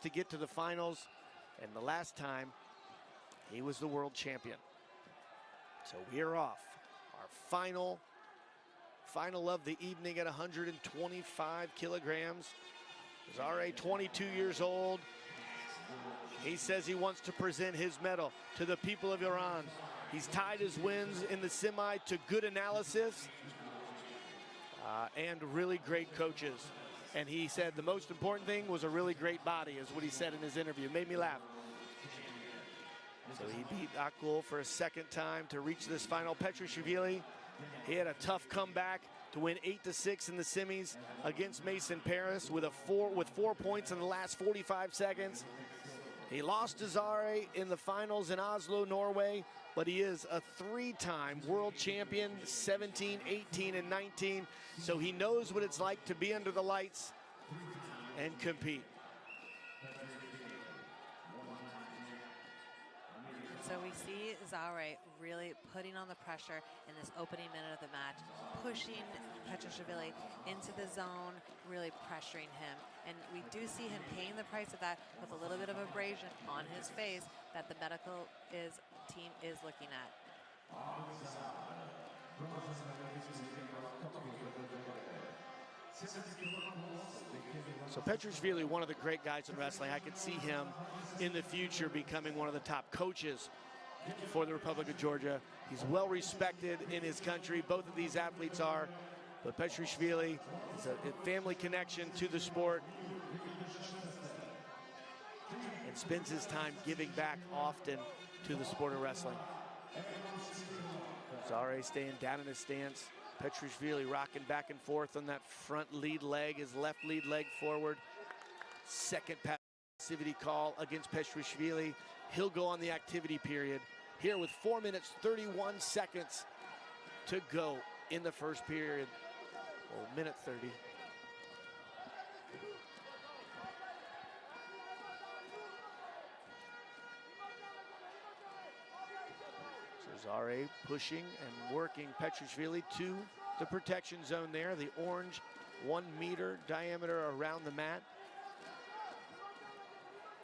to get to the finals, and the last time he was the world champion. So we are off. Our final of the evening at 125 kilograms. Zare, 22 years old. He says he wants to present his medal to the people of Iran. He's tied his wins in the semi to good analysis and really great coaches. And he said the most important thing was a really great body, is what he said in his interview. Made me laugh. So he beat Akgul for a second time to reach this final. Petriashvili, he had a tough comeback to win 8-6 in the semis against Mason Paris with 4 points in the last 45 seconds. He lost to Zare in the finals in Oslo, Norway, but he is a 3-time world champion, 17, 18, and 19. So he knows what it's like to be under the lights and compete. So we see Zare really putting on the pressure in this opening minute of the match, pushing Petriashvili into the zone, really pressuring him. And we do see him paying the price of that with a little bit of abrasion on his face that the medical team is looking at. So Petriashvili, one of the great guys in wrestling. I could see him in the future becoming one of the top coaches for the Republic of Georgia. He's well respected in his country. Both of these athletes are. But Petriashvili is a family connection to the sport and spends his time giving back often to the sport of wrestling. Zare staying down in his stance. Petriashvili rocking back and forth on that front lead leg, his left lead leg forward. Second passivity call against Petriashvili. He'll go on the activity period here with 4 minutes, 31 seconds to go in the first period. Well, minute 30. Zare pushing and working Petriashvili to the protection zone there. The orange 1 meter diameter around the mat.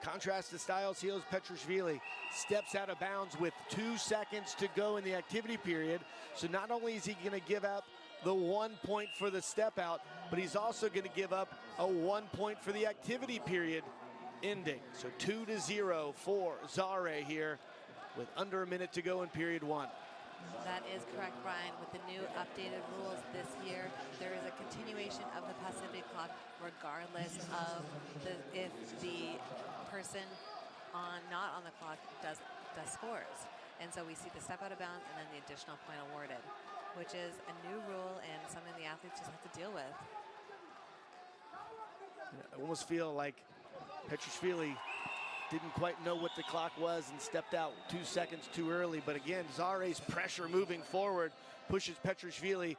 Contrast to Styles Heels, Petriashvili steps out of bounds with 2 seconds to go in the activity period. So not only is he going to give up the 1 point for the step out, but he's also going to give up a 1 point for the activity period ending. So 2-0 for Zare here, with under a minute to go in period 1. That is correct, Brian. With the new updated rules this year, there is a continuation of the passivity clock regardless of if the person not on the clock does scores. And so we see the step out of bounds and then the additional point awarded, which is a new rule and something the athletes just have to deal with. I almost feel like Petriashvili didn't quite know what the clock was and stepped out 2 seconds too early. But again, Zare's pressure moving forward pushes Petriashvili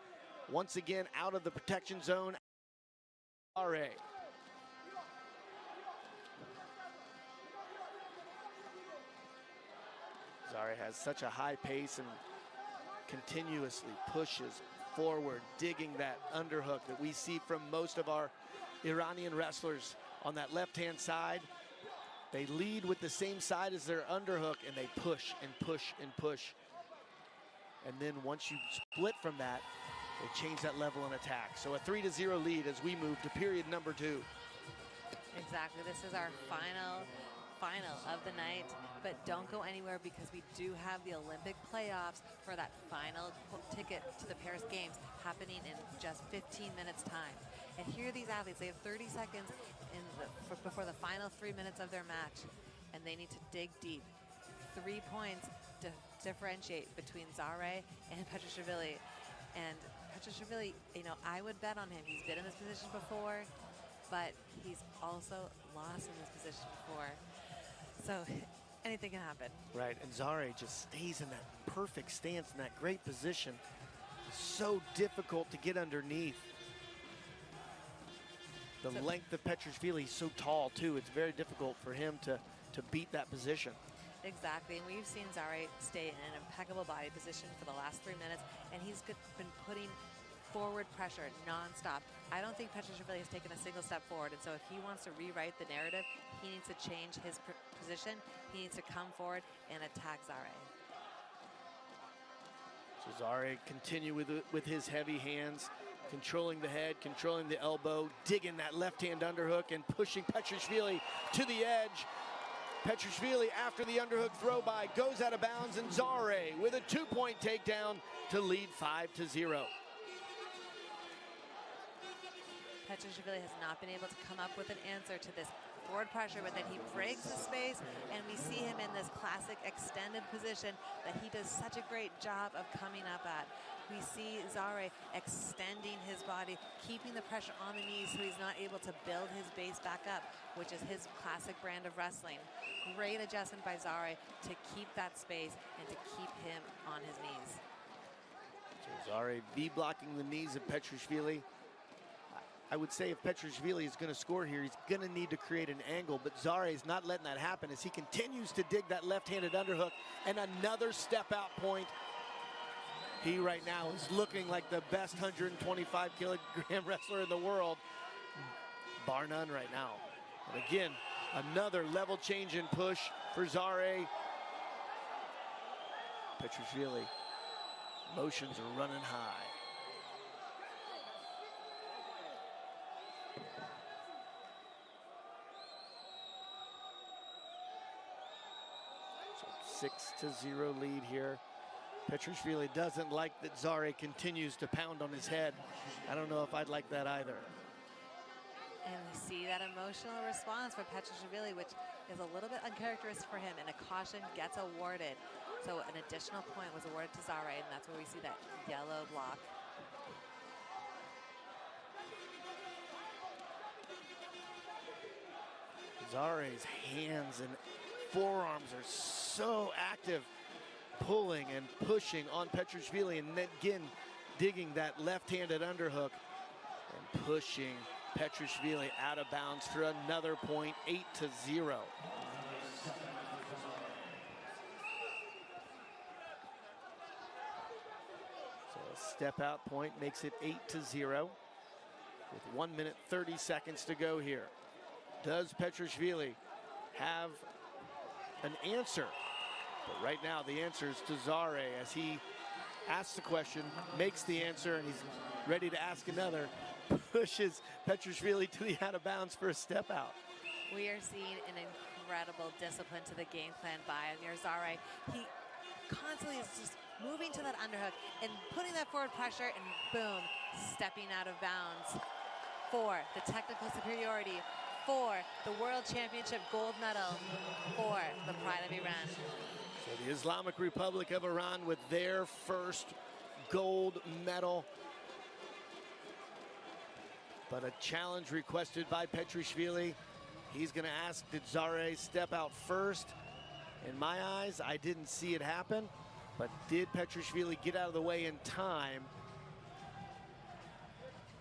once again out of the protection zone. Zare. Zare has such a high pace and continuously pushes forward, digging that underhook that we see from most of our Iranian wrestlers on that left-hand side. They lead with the same side as their underhook, and they push and push and push. And then once you split from that, they change that level in attack. So a 3-0 lead as we move to period number 2. Exactly. This is our final of the night, but don't go anywhere because we do have the Olympic playoffs for that final ticket to the Paris Games happening in just 15 minutes time. And here are these athletes, they have 30 seconds before the final 3 minutes of their match, and they need to dig deep. 3 points to differentiate between Zare and Petriashvili. And Petriashvili, I would bet on him. He's been in this position before, but he's also lost in this position before. So anything can happen. Right, and Zare just stays in that perfect stance in that great position. It's so difficult to get underneath. The length of Petriashvili is so tall too. It's very difficult for him to beat that position. Exactly, and we've seen Zare stay in an impeccable body position for the last 3 minutes, and he's been putting forward pressure nonstop. I don't think Petriashvili has taken a single step forward, and so if he wants to rewrite the narrative, he needs to change his position. He needs to come forward and attack Zare. So Zare continue with his heavy hands, controlling the head, controlling the elbow, digging that left-hand underhook and pushing Petriashvili to the edge. Petriashvili, after the underhook throw by, goes out of bounds, and Zare with a 2-point takedown to lead 5-0. Petriashvili has not been able to come up with an answer to this forward pressure, but then he breaks the space, and we see him in this classic extended position that he does such a great job of coming up at. We see Zare extending his body, keeping the pressure on the knees so he's not able to build his base back up, which is his classic brand of wrestling. Great adjustment by Zare to keep that space and to keep him on his knees. So Zare V-blocking the knees of Petriashvili. I would say if Petriashvili is going to score here, he's going to need to create an angle, but Zare is not letting that happen as he continues to dig that left-handed underhook, and another step-out point. He right now is looking like the best 125-kilogram wrestler in the world, bar none right now. And again, another level change in push for Zare. Petriashvili, emotions are running high. So 6-0 lead here. Petriashvili doesn't like that Zare continues to pound on his head. I don't know if I'd like that either. And we see that emotional response for Petriashvili, which is a little bit uncharacteristic for him, and a caution gets awarded. So an additional point was awarded to Zare, and that's where we see that yellow block. Zare's hands and forearms are so active, pulling and pushing on Petriashvili, and then again digging that left-handed underhook and pushing Petriashvili out of bounds for another point, 8-0. So a step out point makes it 8-0 with 1 minute 30 seconds to go here. Does Petriashvili have an answer? But right now the answer is to Zare as he asks the question, makes the answer, and he's ready to ask another, pushes Petriashvili to the out of bounds for a step out. We are seeing an incredible discipline to the game plan by Amir Zare. He constantly is just moving to that underhook and putting that forward pressure, and boom, stepping out of bounds for the technical superiority, for the World Championship gold medal, for the pride of Iran. So the Islamic Republic of Iran with their first gold medal. But a challenge requested by Petriashvili. He's going to ask, did Zare step out first? In my eyes, I didn't see it happen. But did Petriashvili get out of the way in time?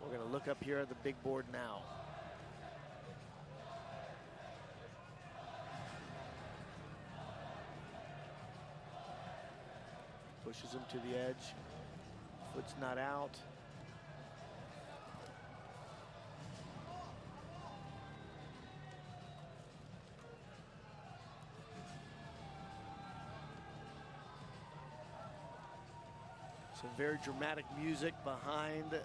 We're going to look up here at the big board now. Pushes him to the edge. Foot's not out. Some very dramatic music behind the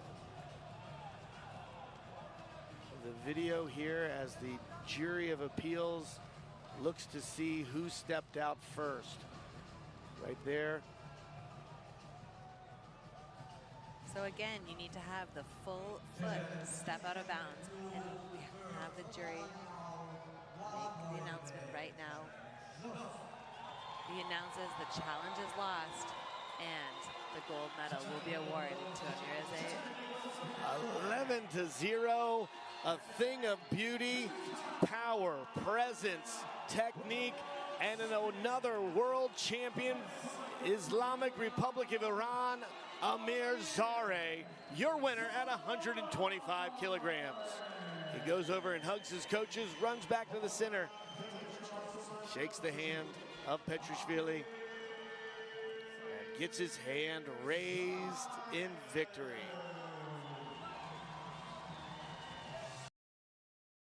video here as the jury of appeals looks to see who stepped out first. Right there. So again, you need to have the full foot step out of bounds, and we have the jury make the announcement right now. He announces the challenge is lost, and the gold medal will be awarded to Amir Zare. 11-0, a thing of beauty, power, presence, technique, and another world champion, Islamic Republic of Iran, Amir Zare, your winner at 125 kilograms. He goes over and hugs his coaches, runs back to the center, shakes the hand of Petriashvili, and gets his hand raised in victory.